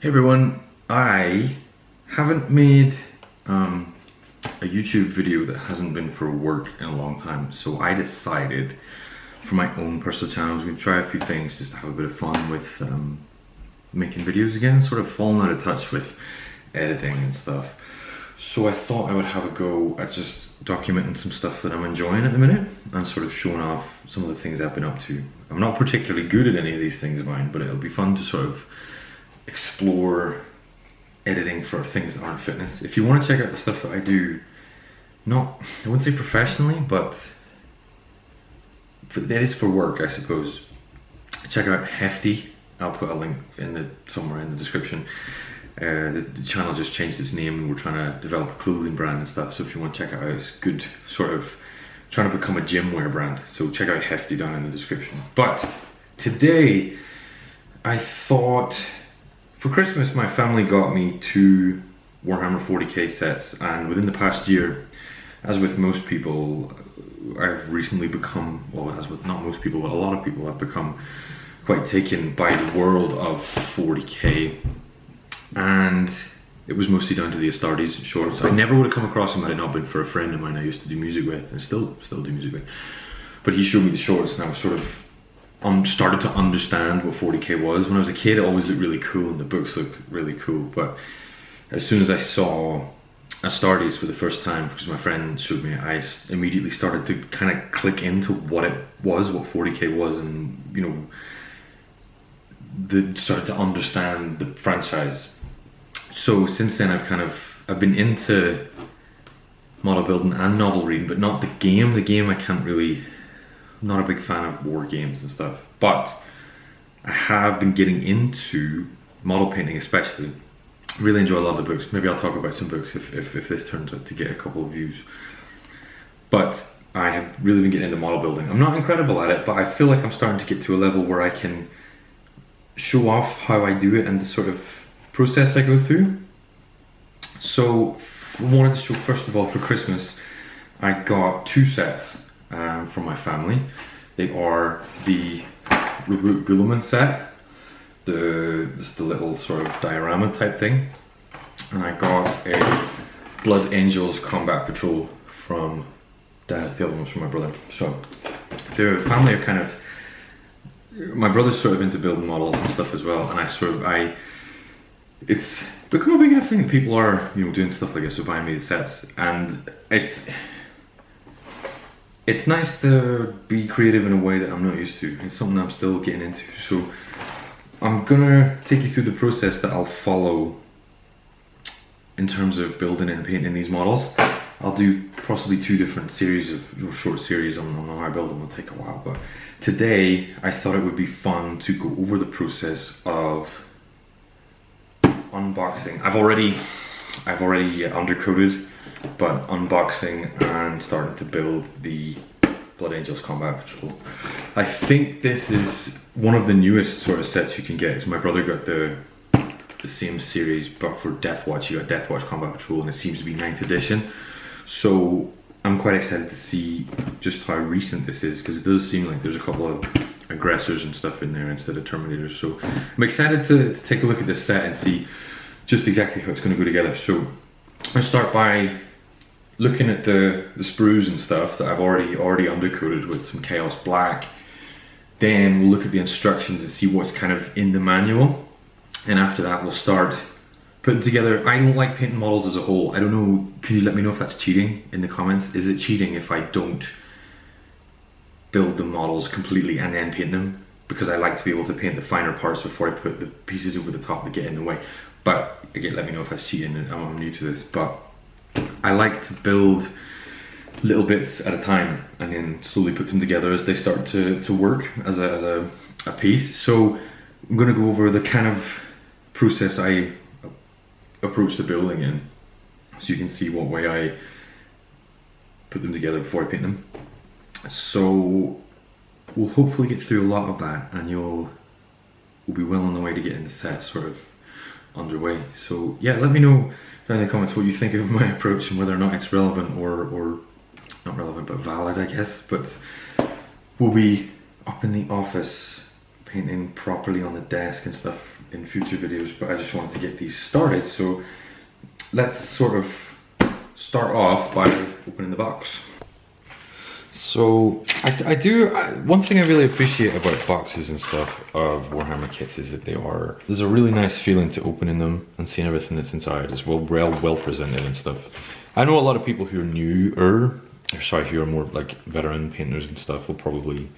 Hey everyone, I haven't made a YouTube video that hasn't been for work in a long time, so I decided for my own personal channel I was going to try a few things just to have a bit of fun with making videos again, sort of falling out of touch with editing and stuff. So I thought I would have a go at just documenting some stuff that I'm enjoying at the minute and sort of showing off some of the things I've been up to. I'm not particularly good at any of these things of mine, but it'll be fun to sort of explore editing for things that aren't fitness. If you want to check out the stuff that I do, I wouldn't say professionally, but that is for work, I suppose. Check out Hefty. I'll put a link somewhere in the description. The channel just changed its name and we're trying to develop a clothing brand and stuff, so if you want to check it out, it's good, sort of trying to become a gym wear brand, so check out Hefty down in the description. But today I thought, for Christmas my family got me 2 Warhammer 40k sets, and within the past year, as with most people, I've recently become, well, as with not most people, but a lot of people have become quite taken by the world of 40k. And it was mostly down to the Astartes shorts. I never would have come across him had it not been for a friend of mine I used to do music with, and still do music with. But he showed me the shorts and I was sort of started to understand what 40k was. When I was a kid it always looked really cool and the books looked really cool, but as soon as I saw Astartes for the first time, because my friend showed me, I immediately started to kind of click into what it was, what 40k was, and you know, started to understand the franchise. So since then I've been into model building and novel reading, but not the game. The game I can't really, I'm not a big fan of war games and stuff, but I have been getting into model painting especially. Really enjoy a lot of the books. Maybe I'll talk about some books if this turns out to get a couple of views. But I have really been getting into model building. I'm not incredible at it, but I feel like I'm starting to get to a level where I can show off how I do it and the sort of process I go through. So I wanted to show, first of all, for Christmas I got 2 sets from my family. They are the robotgorillaman set, just the little sort of diorama type thing, and I got a Blood Angels Combat Patrol from Dad. The other one's from my brother. So the family are kind of, my brother's sort of into building models and stuff as well, and it's become a big enough thing that people are, you know, doing stuff like this, so buying me the sets, and it's nice to be creative in a way that I'm not used to. It's something I'm still getting into, so I'm gonna take you through the process that I'll follow in terms of building and painting these models. I'll do possibly 2 different series of short series on how I build them. It'll take a while, but today I thought it would be fun to go over the process of unboxing. I've already undercoated, but unboxing and starting to build the Blood Angels Combat Patrol. I think this is one of the newest sort of sets you can get, because my brother got the same series, but for Death Watch. He got Death Watch Combat Patrol, and it seems to be 9th edition. So I'm quite excited to see just how recent this is, because it does seem like there's a couple of aggressors and stuff in there instead of Terminators. So I'm excited to take a look at this set and see just exactly how it's going to go together. So I'll start by looking at the sprues and stuff that I've already undercoated with some Chaos Black. Then we'll look at the instructions and see what's kind of in the manual, and after that we'll start putting together. I don't like painting models as a whole. I don't know, can you let me know if that's cheating in the comments? Is it cheating if I don't build the models completely and then paint them? Because I like to be able to paint the finer parts before I put the pieces over the top that get in the way. But again, let me know if that's cheating. I'm new to this, but I like to build little bits at a time and then slowly put them together as they start to work as a piece. So I'm going to go over the kind of process I approach the building in, so you can see what way I put them together before I paint them. So we'll hopefully get through a lot of that, and we'll be well on the way to getting the set sort of underway. So yeah, let me know down in the comments what you think of my approach and whether or not it's relevant or not relevant but valid, I guess. But we'll be up in the office painting properly on the desk and stuff in future videos, but I just wanted to get these started. So let's sort of start off by opening the box. So one thing I really appreciate about boxes and stuff of Warhammer kits is that there's a really nice feeling to opening them and seeing everything that's inside. It's well presented and stuff. I know a lot of people who are who are more like veteran painters and stuff will probably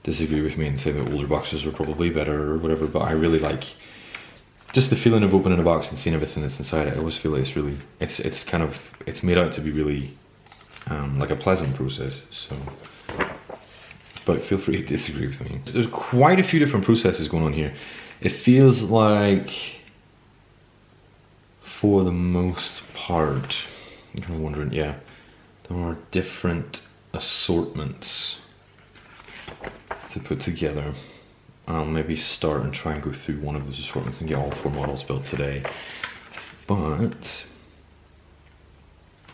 disagree with me and say that older boxes are probably better or whatever, but I really like just the feeling of opening a box and seeing everything that's inside it. I always feel like it's made out to be really like a pleasant process. So, but feel free to disagree with me. There's quite a few different processes going on here. It feels like, for the most part, I'm kind of wondering, yeah, there are different assortments to put together. I'll maybe start and try and go through one of those assortments and get all 4 models built today. But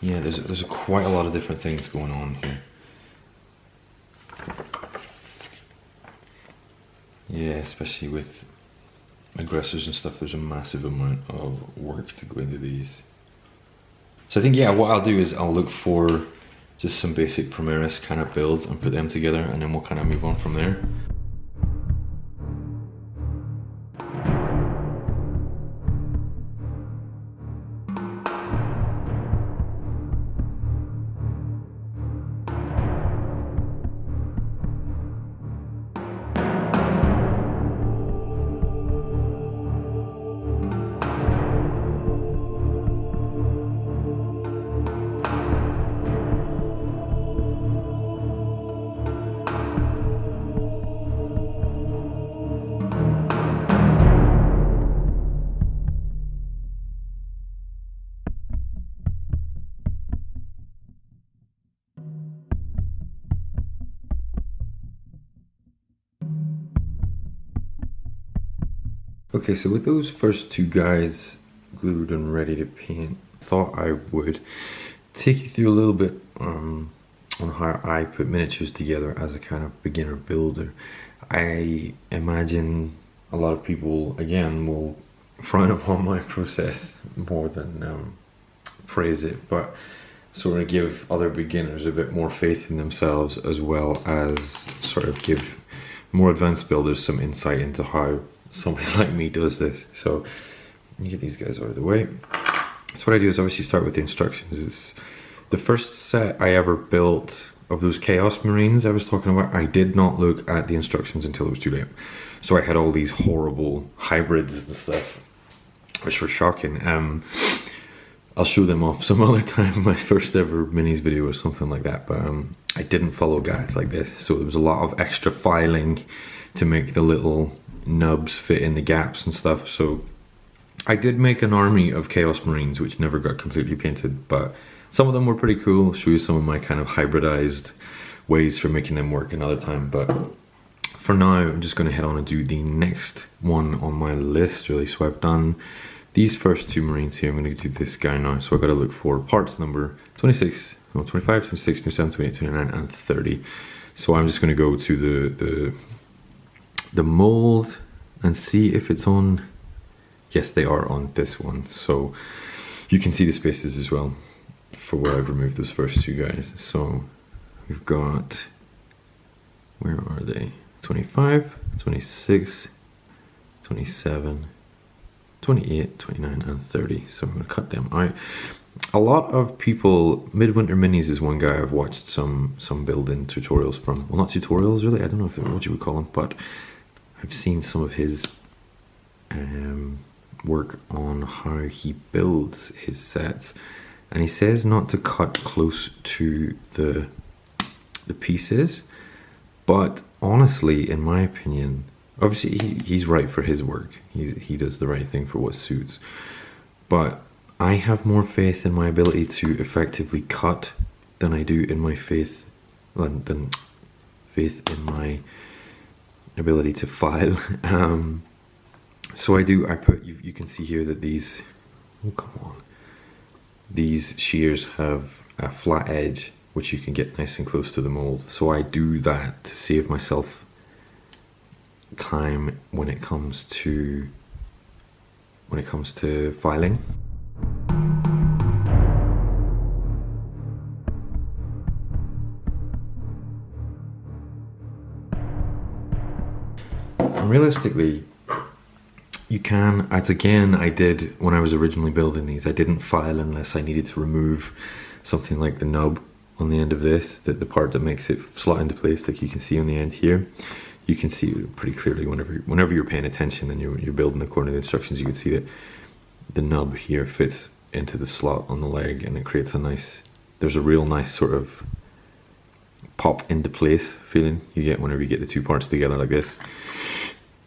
yeah, there's quite a lot of different things going on here. Yeah, especially with aggressors and stuff, there's a massive amount of work to go into these. So I think, yeah, what I'll do is I'll look for just some basic Primaris kind of builds and put them together, and then we'll kind of move on from there. Okay, so with those first 2 guys glued and ready to paint, I thought I would take you through a little bit on how I put miniatures together as a kind of beginner builder. I imagine a lot of people, again, will frown upon my process more than praise it, but sort of give other beginners a bit more faith in themselves, as well as sort of give more advanced builders some insight into how somebody like me does this. So let me get these guys out of the way. So what I do is obviously start with the instructions. It's the first set I ever built of those Chaos Marines I was talking about. I did not look at the instructions until it was too late. So I had all these horrible hybrids and stuff, which were shocking. I'll show them off some other time, my first ever minis video or something like that, but I didn't follow guides like this. So there was a lot of extra filing to make the little nubs fit in the gaps and stuff. So I did make an army of Chaos Marines which never got completely painted, but some of them were pretty cool. I'll show you some of my kind of hybridized ways for making them work another time, but for now I'm just going to head on and do the next one on my list, really. So I've done these first 2 Marines here. I'm going to do this guy now. So I've got to look for parts number 25, 26, 27, 28, 29 and 30. So I'm just going to go to the mold and see if it's on. Yes, they are on this one, so you can see the spaces as well for where I've removed those first 2 guys. So we've got, where are they, 25, 26, 27, 28, 29 and 30. So I'm going to cut them out. A lot of people, Midwinter Minis is one guy I've watched some building tutorials from. Well, not tutorials really, I don't know what you would call them, but I've seen some of his work on how he builds his sets, and he says not to cut close to the pieces, but honestly, in my opinion, obviously he's right for his work. He does the right thing for what suits, but I have more faith in my ability to effectively cut than I do in my faith in my ability to file. So I put, you can see here that these, oh come on, these shears have a flat edge which you can get nice and close to the mold. So I do that to save myself time when it comes to filing. And realistically, you can, as again I did when I was originally building these, I didn't file unless I needed to remove something like the nub on the end of this, the part that makes it slot into place, like you can see on the end here. You can see it pretty clearly whenever you're paying attention and you're building according to the instructions. You can see that the nub here fits into the slot on the leg, and it creates a nice, there's a real nice sort of pop into place feeling you get whenever you get the two parts together like this.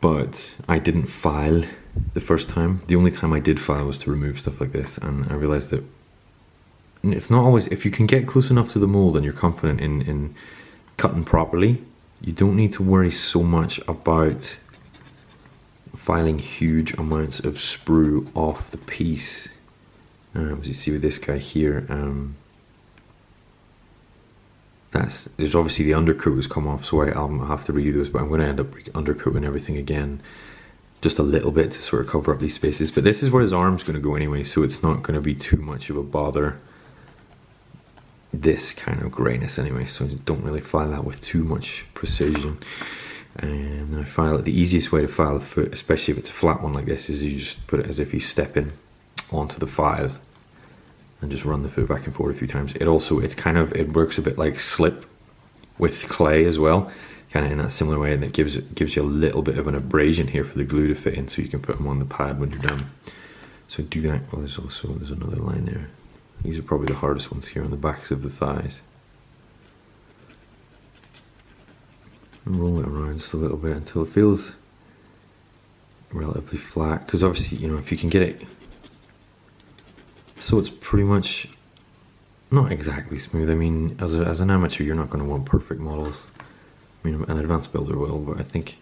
But I didn't file the first time. The only time I did file was to remove stuff like this, and I realized that it's not always, if you can get close enough to the mold and you're confident in cutting properly, you don't need to worry so much about filing huge amounts of sprue off the piece. As you see with this guy here, there's obviously the undercoat has come off, so I'll have to redo those, but I'm going to end up undercoating everything again just a little bit to sort of cover up these spaces. But this is where his arm's going to go anyway, so it's not going to be too much of a bother, this kind of greyness anyway, so don't really file that with too much precision. And I file it, the easiest way to file a foot, especially if it's a flat one like this, is you just put it as if he's stepping onto the file and just run the foot back and forth a few times. It works a bit like slip with clay as well, kind of in that similar way, and it gives you a little bit of an abrasion here for the glue to fit in, so you can put them on the pad when you're done. So do that. Well, there's another line there. These are probably the hardest ones here on the backs of the thighs. And roll it around just a little bit until it feels relatively flat, because obviously, you know, if you can get it so it's pretty much not exactly smooth. I mean, as an amateur, you're not going to want perfect models. I mean, an advanced builder will, but I think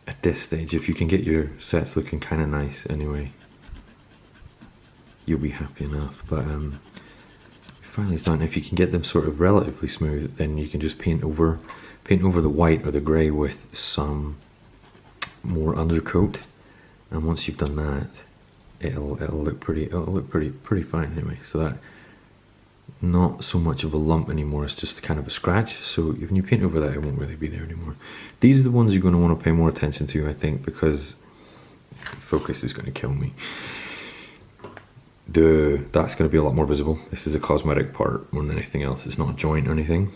at this stage, if you can get your sets looking kind of nice anyway, you'll be happy enough. But finally it's done. If you can get them sort of relatively smooth, then you can just paint over the white or the grey with some more undercoat, and once you've done that, it'll look pretty fine anyway. So that, not so much of a lump anymore, it's just kind of a scratch. So when you paint over that, it won't really be there anymore. These are the ones you're going to want to pay more attention to, I think, because focus is going to kill me. That's going to be a lot more visible. This is a cosmetic part more than anything else. It's not a joint or anything.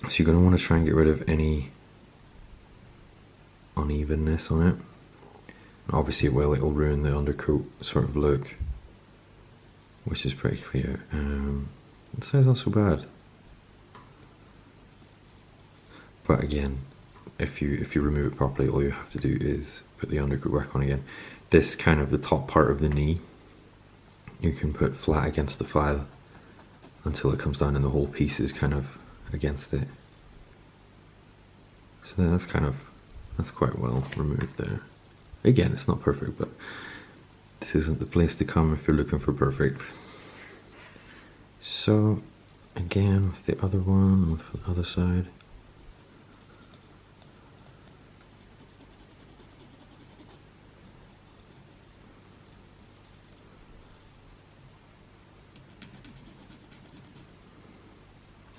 So you're going to want to try and get rid of any unevenness on it. And obviously it'll ruin the undercoat sort of look, which is pretty clear. The side's not so bad. But again, if you remove it properly, all you have to do is put the undercoat back on again. This kind of the top part of the knee, you can put flat against the file until it comes down and the whole piece is kind of against it. So then that's quite well removed there. Again, it's not perfect, but this isn't the place to come if you're looking for perfect. So again, with the other one, with the other side.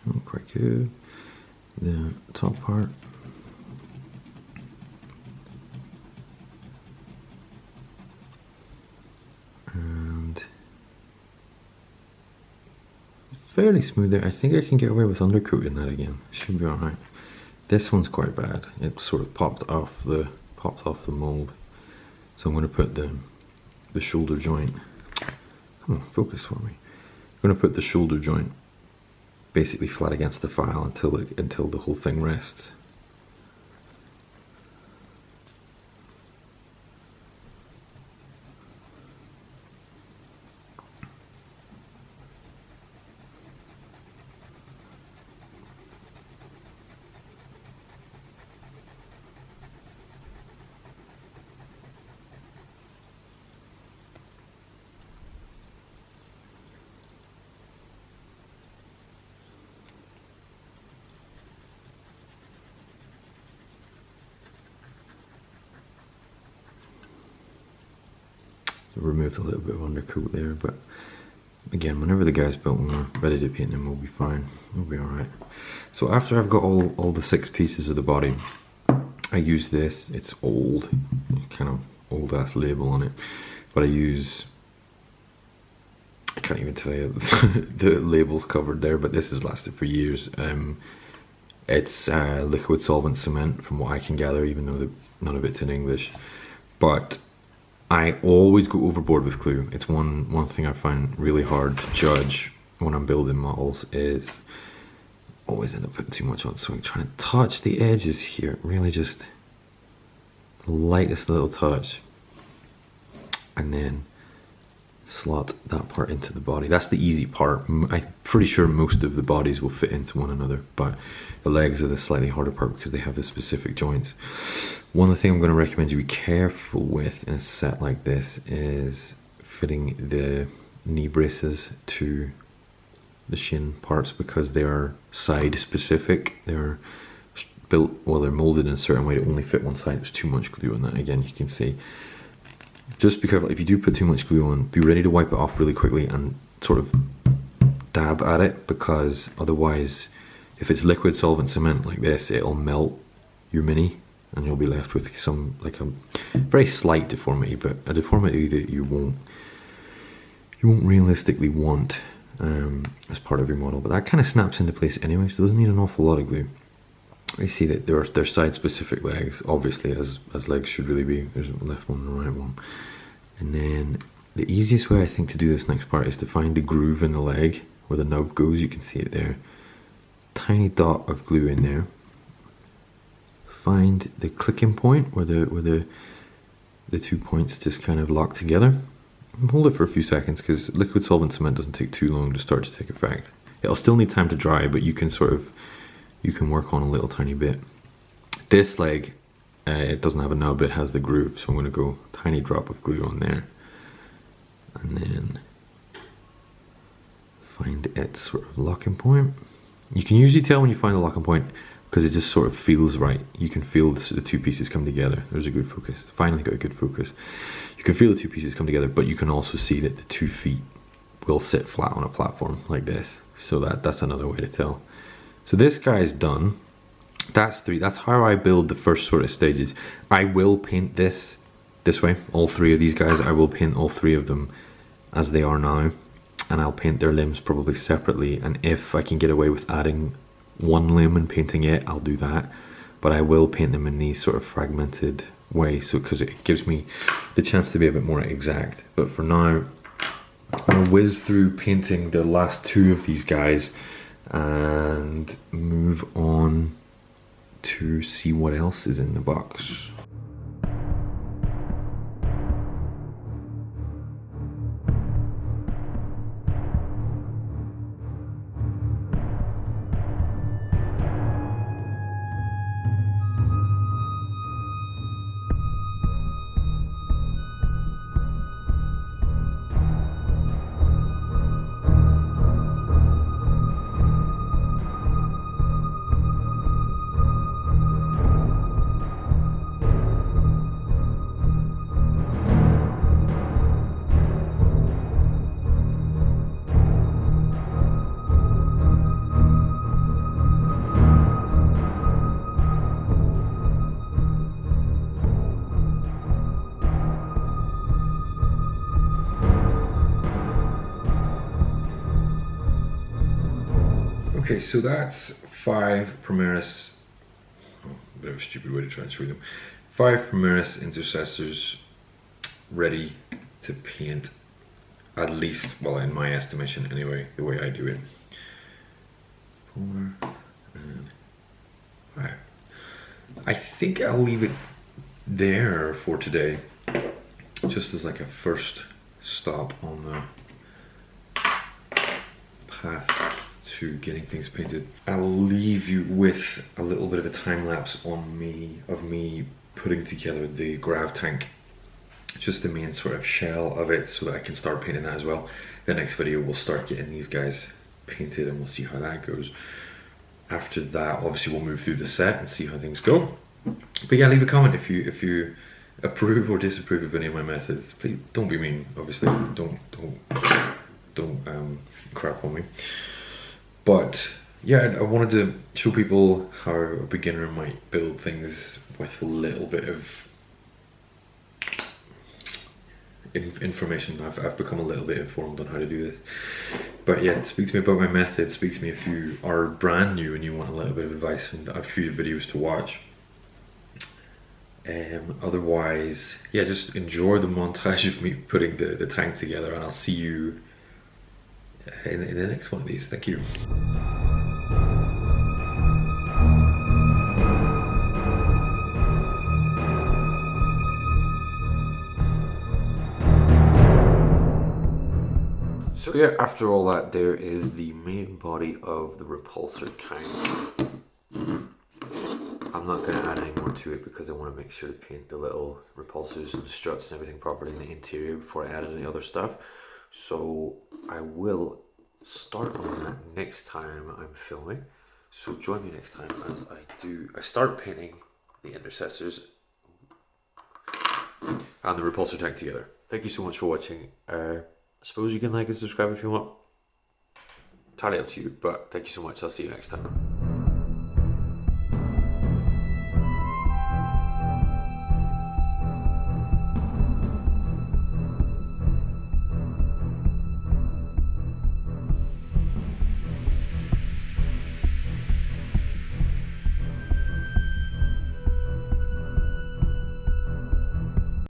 Oh, quite good. The top part. And fairly smooth there. I think I can get away with undercoating that again. Should be alright. This one's quite bad. It sort of popped off the mold. So I'm going to put the shoulder joint. Come on, focus for me. I'm going to put the shoulder joint basically flat against the file until the whole thing rests. removed a little bit of undercoat there, but again, whenever the guy's built and we're ready to paint him, we'll be fine. We'll be alright. So after I've got all the 6 pieces of the body, I use this. It's old, kind of old ass label on it, but I can't even tell you the label's covered there, but this has lasted for years. It's liquid solvent cement from what I can gather, even though none of it's in English. But I always go overboard with glue. It's one thing I find really hard to judge when I'm building models, is always end up putting too much on. So I'm trying to touch the edges here, really just the lightest little touch, and then slot that part into the body. That's the easy part. I'm pretty sure most of the bodies will fit into one another, but the legs are the slightly harder part because they have the specific joints. One thing I'm going to recommend you be careful with in a set like this is fitting the knee braces to the shin parts, because they are side specific. They're built, well, they're molded in a certain way to only fit one side. There's too much glue on that. Again, you can see. Just be careful. If you do put too much glue on, be ready to wipe it off really quickly and sort of dab at it, because otherwise, if it's liquid solvent cement like this, it'll melt your mini and you'll be left with some, like, a very slight deformity, but a deformity that you won't realistically want as part of your model. But that kind of snaps into place anyway, so it doesn't need an awful lot of glue. I see that they're side specific legs, obviously, as legs should really be. There's a left one and a right one. And then the easiest way I think to do this next part is to find the groove in the leg where the nub goes. You can see it there. Tiny dot of glue in there. Find the clicking point where the 2 points just kind of lock together. And hold it for a few seconds, because liquid solvent cement doesn't take too long to start to take effect. It'll still need time to dry, but you can work on a little tiny bit. This leg, it doesn't have a nub, it has the groove, so I'm going to go tiny drop of glue on there, and then find its sort of locking point. You can usually tell when you find the locking point because it just sort of feels right. You can feel the 2 pieces come together. There's a good focus. Finally got a good focus. You can feel the 2 pieces come together, but you can also see that the 2 feet will sit flat on a platform like this. So that's another way to tell. So this guy's done. That's 3. That's how I build the first sort of stages. I will paint this way. All 3 of these guys, I will paint all 3 of them as they are now. And I'll paint their limbs probably separately. And if I can get away with adding one limb and painting it, I'll do that. But I will paint them in these sort of fragmented way, so because it gives me the chance to be a bit more exact. But for now, I'm gonna whiz through painting the last 2 of these guys and move on to see what else is in the box. Okay, so that's 5 Primaris, oh, a bit of a stupid way to try and show them. 5 Primaris intercessors ready to paint, at least, well, in my estimation anyway, the way I do it. 4 and 5. I think I'll leave it there for today, just as like a first stop on the path to getting things painted. I'll leave you with a little bit of a time lapse on me putting together the grav tank, just the main sort of shell of it, so that I can start painting that as well. The next video we'll start getting these guys painted and we'll see how that goes. After that, obviously we'll move through the set and see how things go. But yeah, leave a comment if you approve or disapprove of any of my methods, please don't be mean. Obviously, don't crap on me. But yeah, I wanted to show people how a beginner might build things with a little bit of information. I've become a little bit informed on how to do this. But yeah, speak to me about my method. Speak to me if you are brand new and you want a little bit of advice and a few videos to watch. Otherwise, yeah, just enjoy the montage of me putting the tank together, and I'll see you in the next one of these. Thank you. So yeah, after all that, there is the main body of the repulsor tank. I'm not going to add any more to it because I want to make sure to paint the little repulsors and struts and everything properly in the interior before I add any other stuff. So I will start on that next time I'm filming. So join me next time as I start painting the intercessors and the repulsor tank together. Thank you so much for watching. I suppose you can like and subscribe if you want. Entirely up to you, but thank you so much. I'll see you next time.